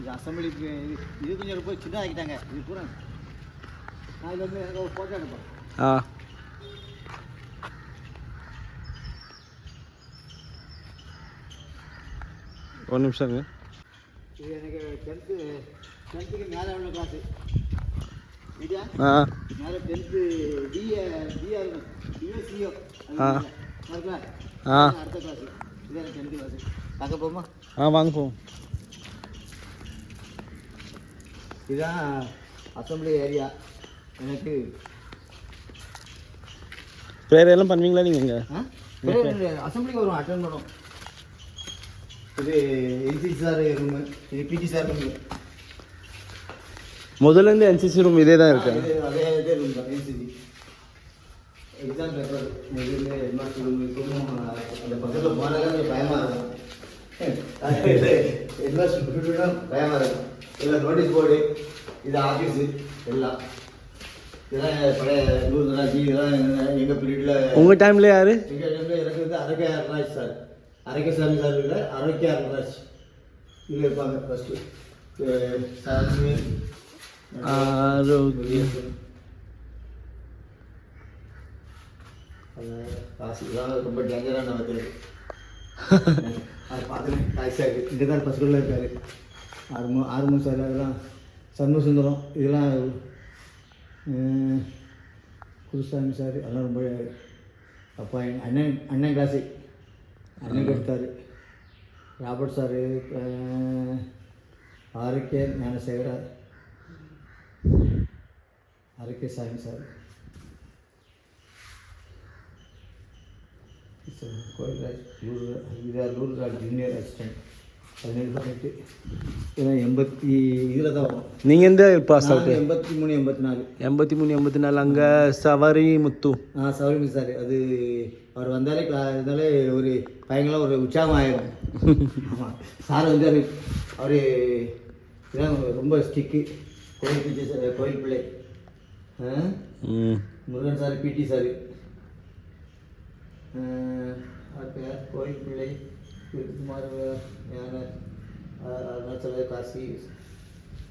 இது அசம்பிளிக்கு இது கொஞ்சம் போய் சின்ன ஆக்கிட்டாங்க. இது பூரா நான் இது வந்து எனக்கு ஒரு ஃபோட்டோ எடுப்பேன். ஒரு நிமிஷங்க. இது எனக்கு டென்த்துக்கு மேலே உள்ள கிளாஸு. இதா மேலே டென்த்து பிஆர் இருக்கும், பிஎஸ்சிஓ இருக்குல்ல, அடுத்த கிளாஸு. இது எனக்கு டென்த்து கிளாஸு. பார்க்க போமா? வாங்க போவோம். இதுதான் அசம்பிளி ஏரியா. எனக்கு ப்ரேயர் எல்லாம் பண்ணுவீங்களா நீங்கள் இங்கே? அசம்பிளிக்கு வரும், அட்டன் பண்ணுவோம். இது என்சிசி சார் ரூமு, இது பிடி சார் ரூமு. முதல்லேருந்து என்சிசி ரூம் இதே தான் இருக்கு. அதே ரூம் தான் என்சிசி. எக்ஸாம் பேப்பர் இது எம்ஆர்சி ரூம் இருக்கும். அந்த பக்கத்தில் போனாலே கொஞ்சம் பயமாக இருக்கும். எம்ஆர்சி விட்டுட்டுனா பயமாக இருக்கும். இதில் நோட்டீஸ் போர்டு, இது ஆஃபீஸு எல்லாம். இதெல்லாம் பழைய நூறுராஜி, இதெல்லாம் எங்கள் பீரியடில். உங்கள் டைமில் யார்? எங்கள் டைமில் எனக்கு வந்து அரக்கை அருணராஜ் சார், அரக்கசாமி சார் இல்லை, அரக்கை அருணராஜ் இதில் இருப்பாங்க. ஃபஸ்ட்டு சாமி ஆரோக்கியம் காசு இதெல்லாம் ரொம்ப டேஞ்சரான வகையில். அதை பார்த்துட்டு காய்ச்சா இருக்குது. இந்த கார் பஸ்களில் இருக்காரு ஆறுமூ சார், அதெல்லாம் சண்முகசுந்தரம், இதெல்லாம் குருசாமி சார், அதெல்லாம் ரொம்ப அப்பா எங்கள் அண்ணன் கிளாஸு அன்னைக்கு எடுத்தார். ராபர்ட் சார், ஆரோக்கிய ஞானசேகரர், ஆரோக்கிய சாமி சார், கோயில்ராஜ், லூர்ராஜ் ஜூனியர் அசிஸ்டன்ட். 17 இதெல்லாம் 80 இதில் தான் வரும். நீங்கள் எந்த பாஸ் அவுட்? 83 84. 84 அங்கே சவாரி முத்து. சவாரி முத்து சார். அது அவர் வந்தாலே இருந்தாலே ஒரு பையங்களாம் ஒரு உற்சாகம் ஆயிடும். ஆமாம், சார் வந்தார். அவர் இதான் ரொம்ப ஸ்டிக்கு. கோயில் பிள்ளை சார், கோயில் பிள்ளை முருகன் சார், பிடி சார், பேர் கோயில் பிள்ளை, குமார், யானை, அருணாச்சல, காசி,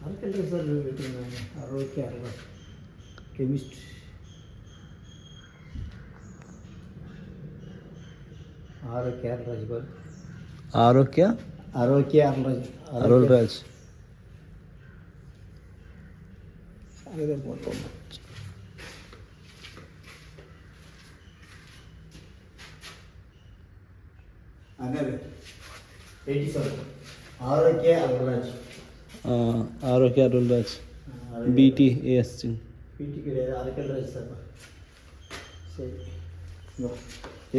அரக்கல்ல சார் விட்டுருந்தாங்க. ஆரோக்கிய அருணாச்சல் கெமிஸ்ட், ஆரோக்கிய அருள்ராஜ் பார், ஆரோக்கிய அருள்ராஜ் அதுதான் போட்டோம். அங்கே 87 ஆரோக்கிய அருள்ராஜ். ஆரோக்கிய அருள்ராஜ் பிடி ஏஎஸ் பிடி கிடையாது, அரக்கல்ராஜ் சார். சரி,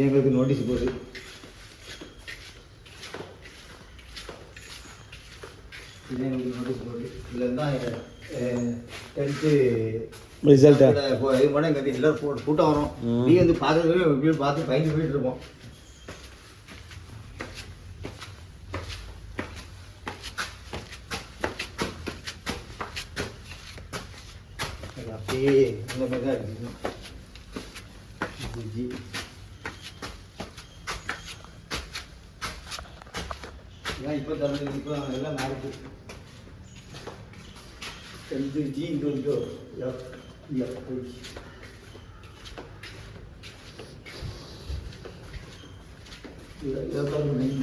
எங்களுக்கு நோட்டீஸ் போகுது. இது எங்களுக்கு நோட்டீஸ் போகுது. இதில் தான் 10th ரிசல்ட்டு இது போனால் எங்கள் எல்லோரும் கூட்டம் வரும். நீ வந்து பார்க்கறதுக்கு எப்படியும் பார்த்து பயந்து போயிட்டு இருப்போம். அப்படியே இந்த மாதிரி தான் இருக்குது. இதெல்லாம் இப்போ திறந்து இப்போ எல்லாம் மாறிட்டு ஜி இங்கே இந்த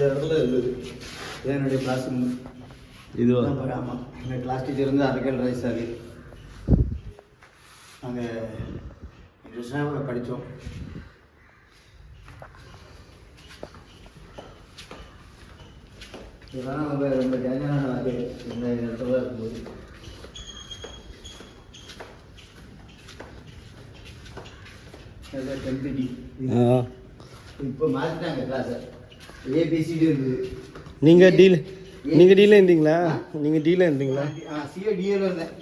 இடத்துல இருக்குது. என்னுடைய கிளாஸ் ரூம் இது. ஆமாம், எங்கள் கிளாஸ் டீச்சர் வந்து அரக்கல்ராஜ் சார். நாங்கள் இன்ட்ரெஸ்டாக படித்தோம். இதெல்லாம் நம்ம ரொம்ப டேஞ்சரான அது இந்த இடத்துல இருக்கும்போது. இப்போ மாற்றிட்டாங்க கிளாஸை. ஏபிசிடி இருந்தது. நீங்கள் டீல இருந்தீங்களா? நீங்கள் டீல இருந்தீங்களா? சிஏ டிஏல இருந்தேன்.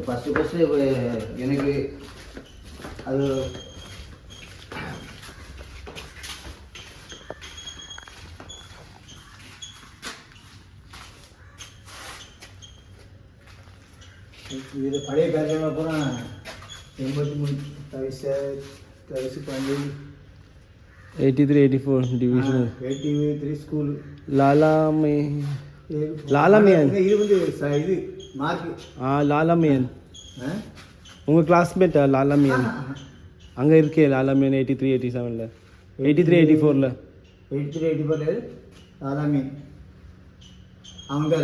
ஃபஸ்ட்டு எனக்கு அது இது பழைய பேக்கெல்லாம் பூரா 83 தவிசு பண்ணி 83 84 டிவிஷன் 83 ஸ்கூல் லாலாமியன் இது வந்து இது மார்க் லாலாமியன் உங்கள் கிளாஸ்மேட்டா லாலாமியன் அங்கே இருக்கே லாலாமியன் 83 87ல் 83 84ல் 83 84 லாலாமியன் அவங்க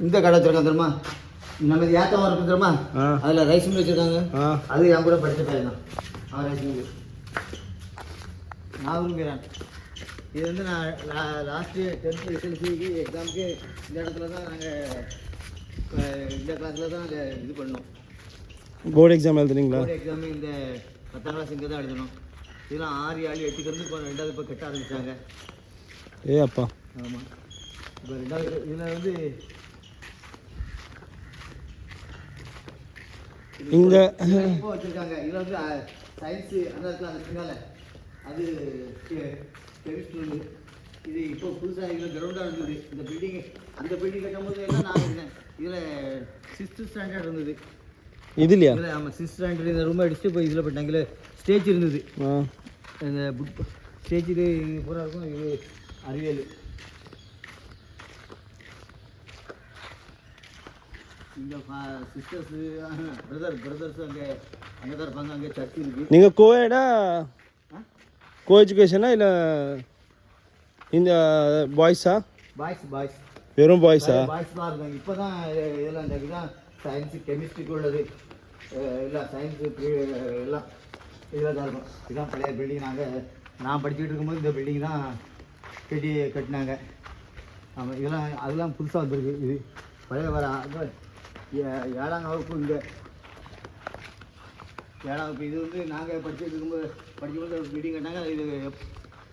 இந்த கடை வச்சுருக்காங்க தெரியுமா நம்ம ஏத்தமாக இருக்கும் தெரியுமா அதில் ரைஸ் மில் வச்சுருக்காங்க அது என் கூட படித்த பையன் தான் அவன் ரைஸ் மில் நான் விரும்புகிறேன் இது வந்து நான் லாஸ்ட்டு 10th எஸ்எல்சிக்கு எக்ஸாமுக்கு இந்த இடத்துல தான் நாங்கள் இந்த கிளாஸில் தான் இது பண்ணோம் போர்டு எக்ஸாம் எழுதுறீங்களா போர்டு எக்ஸாமு இந்த 10ஆம் கிளாஸ் இங்கே தான் எழுதணும் இதெல்லாம் 6 7 8க்கு இப்போ 2வது இப்போ கட்ட ஆரம்பிச்சாங்க அப்பா ஆமாம் இப்போ 2வது இதில் வந்து இங்கே இப்போ வச்சுருக்காங்க இதில் வந்து சயின்ஸு அந்த இடத்துல அந்த பின்னால் அது கெமிஸ்ட்ரி இது இப்போ புதுசாக இதில் கிரவுண்டாக இருந்தது இந்த பில்டிங் அந்த பில்டிங் கட்டும்போது எல்லாம் நான் இருந்தேன் இதில் 6th ஸ்டாண்டர்ட் இருந்தது இதுலையா இதில் ஆமாம் 6th ஸ்டாண்டர்ட் இந்த ரூமை அடிச்சுட்டு போய் இதில் போயிட்டாங்க இதில் ஸ்டேஜ் இருந்தது இந்த புக் ஸ்டேஜ் இது பூரா இருக்கும் இது அறிவியல் இந்த சிஸ்டர்ஸு பிரதர்ஸ் அங்கே தான் இருப்பாங்க அங்கே சர்ச் இருக்குது நீங்கள் கோயடா கோ எஜுகேஷனா இல்லை இந்த பாய்ஸா பாய்ஸ் வெறும் பாய்ஸா பாய்ஸ் தான் இருக்காங்க இப்போ தான் இதெல்லாம் இந்த இதுதான் சயின்ஸு கெமிஸ்ட்ரிக்கு உள்ளது இல்லை சயின்ஸு எல்லாம் இதில் தான் இருக்கும் இதுதான் பழைய பில்டிங் நான் படிச்சுக்கிட்டு இருக்கும்போது இந்த பில்டிங் தான் கட்டினாங்க ஆமாம் இதெல்லாம் அதெல்லாம் புதுசாக வந்திருக்கு இது பழைய வர 7ஆம் வகுப்பு இங்கே 7ஆம் வகுப்பு இது வந்து நாங்கள் படிக்கும்போது பில்டிங் கட்டினாங்க இது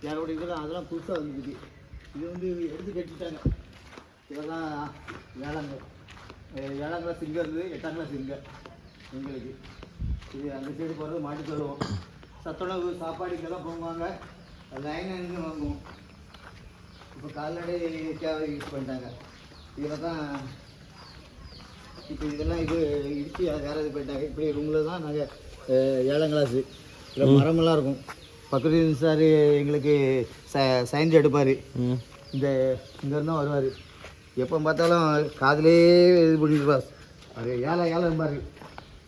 யாரோட இதெல்லாம் அதெல்லாம் புதுசாக வந்துருக்கு இது வந்து எடுத்து கட்டிட்டாங்க இதெல்லாம் 7ஆம் கிளாஸ் இங்கே இருந்தது 8ஆம் கிளாஸ் இங்கே எங்களுக்கு இது அந்த சைடு போகிறது மாட்டி தருவோம் சத்துணவு சாப்பாடு இதெல்லாம் போவாங்க லைன் இருந்து வாங்குவோம் இப்போ கால்நடை யூஸ் பண்ணிட்டாங்க இதில் தான் இப்போ இதெல்லாம் இது இடிச்சு வேறு இது பண்ணிட்டாங்க இப்படி ரூமில் தான் நாங்கள் 7ஆம் கிளாஸு இதில் மரமெல்லாம் இருக்கும் பக்கத்து சார் எங்களுக்கு சயின்ஸ் எடுப்பார் இந்த இங்கேருந்து தான் வருவார் எப்போ பார்த்தாலும் காதிலே இது பண்ணிடுவார் அது ஏழை இருப்பார்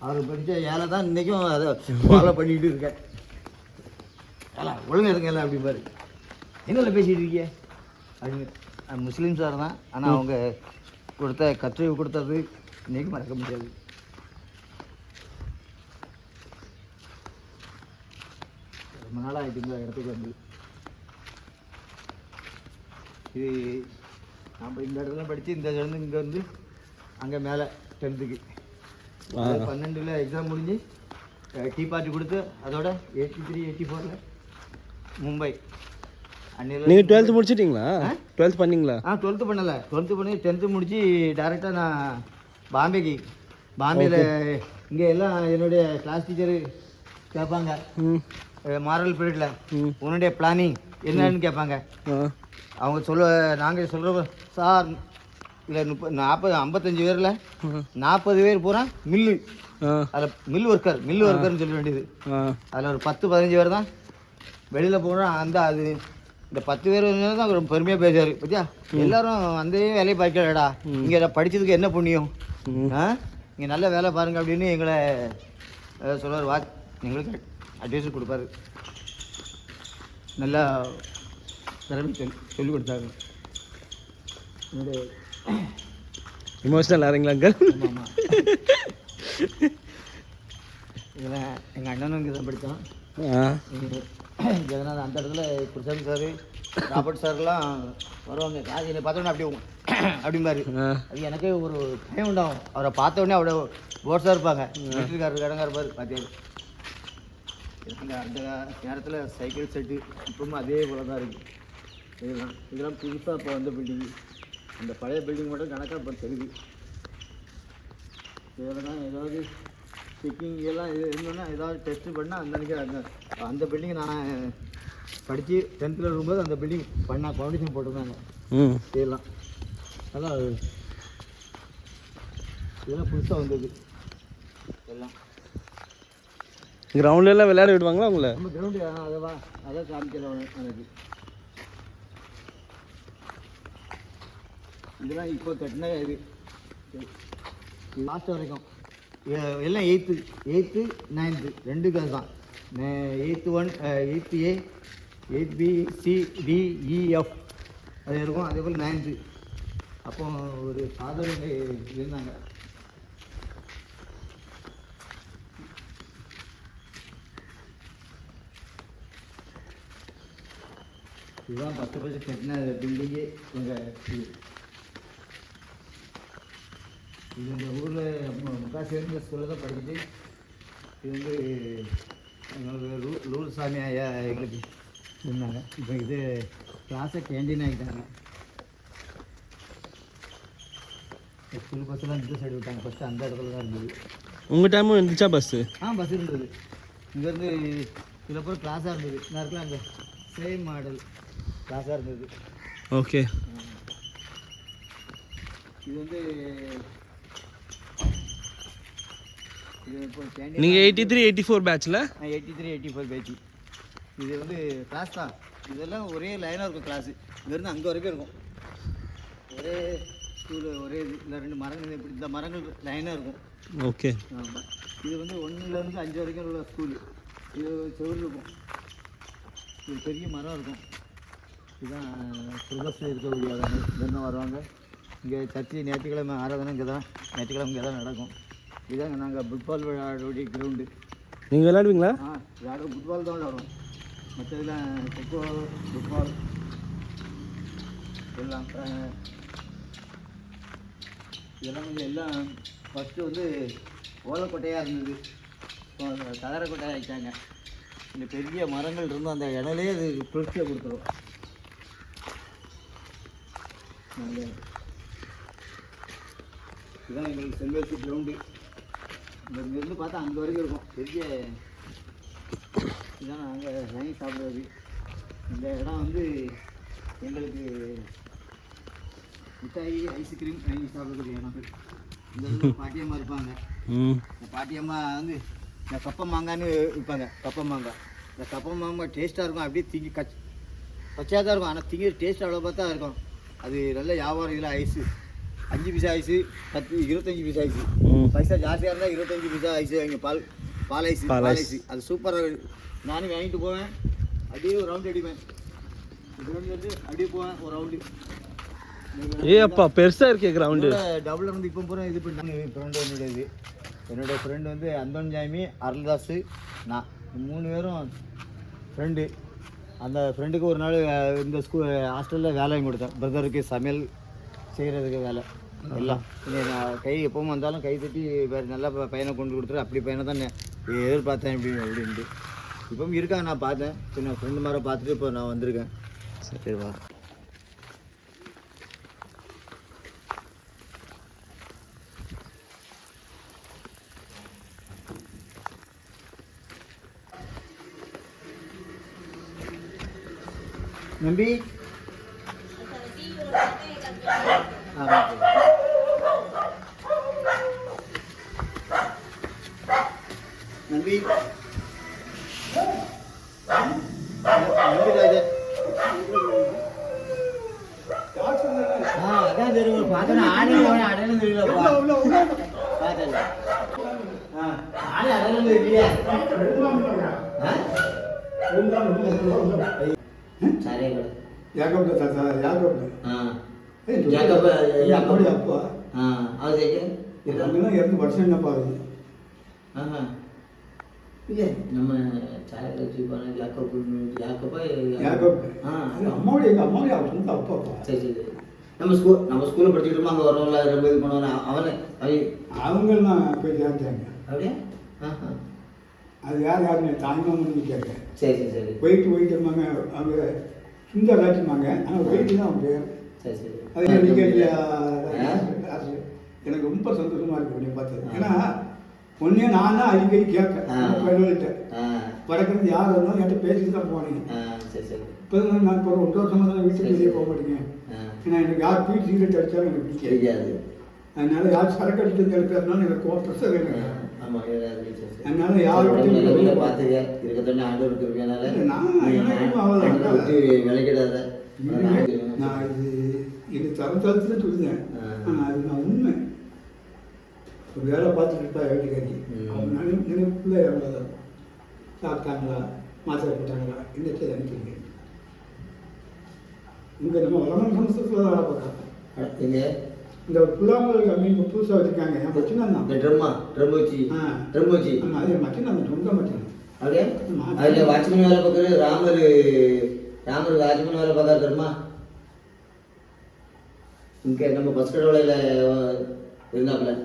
அவர் படித்த ஏழை தான் இன்றைக்கும் அதை ஃபாலோ பண்ணிக்கிட்டு இருக்கேன் ஏழை ஒழுங்காக இருக்கேன் அப்படிம்பாரு என்னெல்லாம் பேசிகிட்டு இருக்கீங்க அப்படின்னு முஸ்லீம் சார் தான் ஆனால் அவங்க கற்று கொடுத்தது இன்றைக்கும் மறக்க முடியாது ரொம்ப நாளாக ஆகிட்டு இந்த இடத்துக்கு வந்து இது நாம் இந்த இடத்துல படித்து இந்த இடத்துல இங்கே வந்து அங்கே மேலே 10th 12ல் எக்ஸாம் முடிஞ்சு டீ பார்ட்டி கொடுத்து அதோட 83 84ல் மும்பை நீங்கள் 12th முடிச்சிட்டிங்களா 12th பண்ணீங்களா 12th பண்ணலை 12th பண்ணி 10th முடிச்சு டேரெக்டாக நான் பாம்பேயில் இங்கே எல்லாம் என்னுடைய கிளாஸ் டீச்சரு கேட்பாங்க மாரல் பீரியடில் உன்னுடைய பிளானிங் என்னன்னு கேட்பாங்க அவங்க நாங்கள் சொல்கிற சார் இல்லை 55 பேரில் 40 பேர் பூரா மில்லு அதில் மில் ஒர்க்கர்னு சொல்ல வேண்டியது அதில் ஒரு 10-15 பேர் தான் வெளியில் போகிறோம் அது இந்த 10 பேர் தான் ரொம்ப பெருமையாக பேசுவார் பத்தியா எல்லாரும் அந்த வேலையை பார்க்கலடா இங்கே படித்ததுக்கு என்ன புண்ணியம் இங்கே நல்ல வேலை பாருங்கள் அப்படின்னு எங்களை சொல்லுவார் எங்களுக்கு அட்வைஸ் கொடுப்பாரு நல்லா திறமை சொல்லிக் கொடுத்தாங்க இமோஷனல் ஆறீங்களா அங்கே ஆமாம் இதில் எங்கள் அண்ணனும் இங்கே தான் படித்தான் ஜெகநாத் அந்த இடத்துல பிரசாந்த் சார் ராபர்ட் சார்லாம் வருவாங்க என்னை பார்த்தோன்னே அப்படிம்பாரு அது எனக்கே ஒரு பயம் உண்டாகும் அவரை பார்த்த உடனே அவரோட போர்ஸாக இருப்பாங்க வீட்டுக்காரர் கடங்காக இருப்பார் பார்த்தியாரு அந்த நேரத்தில் சைக்கிள் செட்டு இப்பவும் அதே போல தான் இருக்குது இதெல்லாம் புதுசாக இப்போ வந்த பில்டிங் அந்த பழைய பில்டிங் மட்டும் கணக்காக இப்போ தெரியுது இதில் தான் ஏதாவது செக்கிங் எல்லாம் இது இருந்தோன்னா ஏதாவது டெஸ்ட்டு பண்ணால் அந்த பில்டிங் நான் படித்து 10th இருக்கும்போது அந்த பில்டிங் ஃபவுண்டேஷன் போட்டிருந்தாங்க இதெல்லாம் அதான் இதெல்லாம் புதுசாக வந்தது எல்லாம் கிரவுண்ட்லாம் விளையாட விடுவாங்களா உங்களை? நம்ம கிரவுண்டு அதவா அதை காமிக்கல எனக்கு. இதெல்லாம் இப்போ கட்டின இது லாஸ்ட் வரைக்கும் எல்லாம் 8th 9th 2 கிளாஸ் தான். 8th 1 8th A 8th B C D E F அது இருக்கும். அதே போல் 9th அப்போ ஒரு சாதனை இருந்தாங்க. இதுதான் 10 வருஷம் கட்டின பில்டிங்கே எங்கள் இது. இது இந்த ஊரில் முக்காசி இருந்த ஸ்கூலில் தான் படிச்சுட்டு இது வந்து எங்களுக்கு லூர் சாமி ஐயா எங்களுக்கு இருந்தாங்க. இப்போ இது கிளாஸை கேண்டீன் ஆகிட்டாங்க. ஸ்கூல் பஸ்ஸெல்லாம் இந்த சைடு விட்டாங்க. ஃபஸ்ட்டு அந்த இடத்துல தான் இருந்தது. உங்கள் டைமும் இருந்துச்சா பஸ்ஸு? பஸ் இருந்தது. இங்கேருந்து இதில் போய் கிளாஸாக இருந்தது. நான் இருக்கலாம் அங்கே சேம் மாடல் கிளாஸாக இருந்தது. ஓகே. இது வந்து நீங்கள் 83 84 பேட்சில்? 83 84 பேட்ச். இது வந்து கிளாஸ் தான். இதெல்லாம் ஒரே லைனாக இருக்கும் கிளாஸு. இங்கேருந்து அங்கே வரைக்கும் இருக்கும். ஒரே ஸ்கூலு ஒரே இல்லை 2 மரங்கள் இப்படி இந்த மரங்கள் லைனாக இருக்கும். ஓகே. ஆமாம். இது வந்து 1லேருந்து 5 வரைக்கும் உள்ள ஸ்கூலு. இது செவ்வறு இருக்கும். இது பெரிய மரம் இருக்கும். இதுதான் சுபஸ்ல இருக்கக்கூடிய இங்கேருந்து வருவாங்க. இங்கே சர்ச்சு ஞாயிற்றுக்கிழமை ஆராதனை இங்கே தான். ஞாயிற்றுக்கிழமை இங்கே தான் நடக்கும். இதாங்க நாங்கள் ஃபுட்பால் விளையாடுடைய கிரவுண்டு. நீங்கள் விளையாடுவீங்களா? விளையாடுவோம். ஃபுட்பால் தான் விளையாடுவோம். மற்றதெல்லாம் கொக்கோ ஃபுட்பால் எல்லாம் இதெல்லாம் கொஞ்சம் எல்லாம் ஃபஸ்ட்டு வந்து ஓலைக்கொட்டையாக இருந்தது. தகரக்கொட்டையாக ஆகிட்டாங்க. இந்த பெரிய மரங்கள் இருந்தும் அந்த இடலே அது குளிர்ச்சியை கொடுத்துரும். இதுதான் எங்களுக்கு செல்வசி கிரவுண்டு. இங்கேருந்து பார்த்தா அங்கே வரைக்கும் இருக்கும். பெரிய இதுதான் நாங்கள் வாங்கி சாப்பிட்றது. இந்த இடம் வந்து எங்களுக்கு மிட்டாய் ஐஸ்கிரீம் வாங்கி சாப்பிட்றதுக்கு இடம். இந்த பாட்டியம்மா இருப்பாங்க. இந்த பாட்டியம்மா வந்து இந்த கப்ப மாங்கான்னு விற்பாங்க. கப்ப மாங்காய். இந்த கப்ப மாங்காய் டேஸ்ட்டாக இருக்கும். அப்படியே திங்கி பச்சையாக தான் இருக்கும். ஆனால் திங்கி டேஸ்ட் அவ்வளோ பார்த்தா இருக்கும். அது நல்ல வியாபாரம். இதில் ஐஸு 5 பைசா ஐஸு 25 பைசா ஐஸு. பைசா ஜாஸ்தியாக இருந்தால் 25 பைசா ஐஸு வாங்கி பால் ஐஸு அது சூப்பராக இருக்குது. நானும் வாங்கிட்டு போவேன். அப்படியே ஒரு ரவுண்டு அடிப்பேன். கிரவுண்டு வந்து அப்படியே போவேன் ஒரு ரவுண்டு. அப்பா பெருசாக இருக்கே கிரவுண்டு. டபுள் வந்து இப்போ பூரா இது பண்ணி ஃப்ரெண்டு என்னுடைய ஃப்ரெண்டு வந்து அந்தோன் ஜாமி அருள்தாஸ் நான் 3 பேரும் ஃப்ரெண்டு. அந்த ஃப்ரெண்டுக்கு ஒரு நாள் இந்த ஹாஸ்டலில் வேலை வாங்கி கொடுத்தேன். பிரதருக்கு சமையல் செய்கிறதுக்கு வேலை எல்லாம். நான் கை எப்பவும் வந்தாலும் கை தட்டி வேறு நல்ல பையனை கொண்டு கொடுத்துரு. அப்படி பையனை தான் எதிர்பார்த்தேன் அப்படின்ட்டு. இப்பவும் இருக்காங்க. நான் பார்த்தேன். சின்ன ஃப்ரெண்டு மாதிரி பார்த்துட்டு இப்போ நான் வந்திருக்கேன். சரி வா. நம்பி நம்பி அதான் தெரியும். பார்த்தா ஆணி அடையாளம் தெரியலப்பா. பார்த்தல ஆணி அடையாளம் தெரியலையா? நம்ம நம்ம ஸ்கூல்ல படிச்சுக்கிட்டோம். அங்கே வரவங்கள ரொம்ப இது பண்ணுவாங்க. அவங்கெல்லாம் போய் சேர்ந்தாங்க. அப்படியே அது யாருன்னு தாய்மாமன்னு கேட்க. சரி சரி. போயிட்டு இருந்தாங்க. அவங்க சுந்தர் ராஜ்மாங்க. ஆனால் போயிட்டு தான் அவங்க பேர். சரி சரி. அது நீங்கள் எனக்கு ரொம்ப சந்தோஷமா இருக்கு நீ பார்த்தது. ஏன்னா ஒன்னே நான் தான் அடிக்கடி கேட்பேன். படக்கிறது யார் இருந்தாலும் என்கிட்ட பேசிட்டு தான் போனீங்க. இப்போ நான் இப்போ 1 வருஷமா தான் வீட்டுக்கு வெளியே போக மாட்டேங்க. ஏன்னா எனக்கு யார் பீட் சிகரெட் அடித்தாலும் எனக்கு பிடிக்காது. அதனால யார் சரக்கு அடிச்சு எடுக்கிறதுனால எனக்கு ப்ரெஷர் வேணும். ஆமாம் சரி அதனால சரி யாரும் நல்லபடியாக பார்த்துக்க இருக்கத்தோடனே ஆண்டவர் இருக்கிறதுனால ஆண்டவர் விட்டு விளக்கிடாத நான் இது தரத்தளத்துல சொல்லுதேன் ஆனால் அது நான் உண்மை ஒரு வேலை பார்த்துட்டு இருப்பா வேலைக்காரி அவங்க நினைப்புல இறங்காதான் சாப்பிட்டாங்களா மாத்திரை போட்டாங்களா என்னத்தை அனுப்பிங்க இங்கே நம்ம வளமான சமஸ்தத்தில் வேலை பார்க்குறாங்க எங்க இந்த புல்லாமல் மீன் புதுசாக வச்சுருக்காங்க என் பிரச்சனை தான் ட்ரம் வச்சு ஆமாம் அது மச்சினா சொந்த மச்சினா அப்படியே அதில் வாட்ச்மேன் வேலை பார்க்குறது ராமர் வாட்ச்மேன் வேலை பார்க்காரு தெரியுமா இங்கே நம்ம பஸ் கடவுளையில் இருந்தாப்புல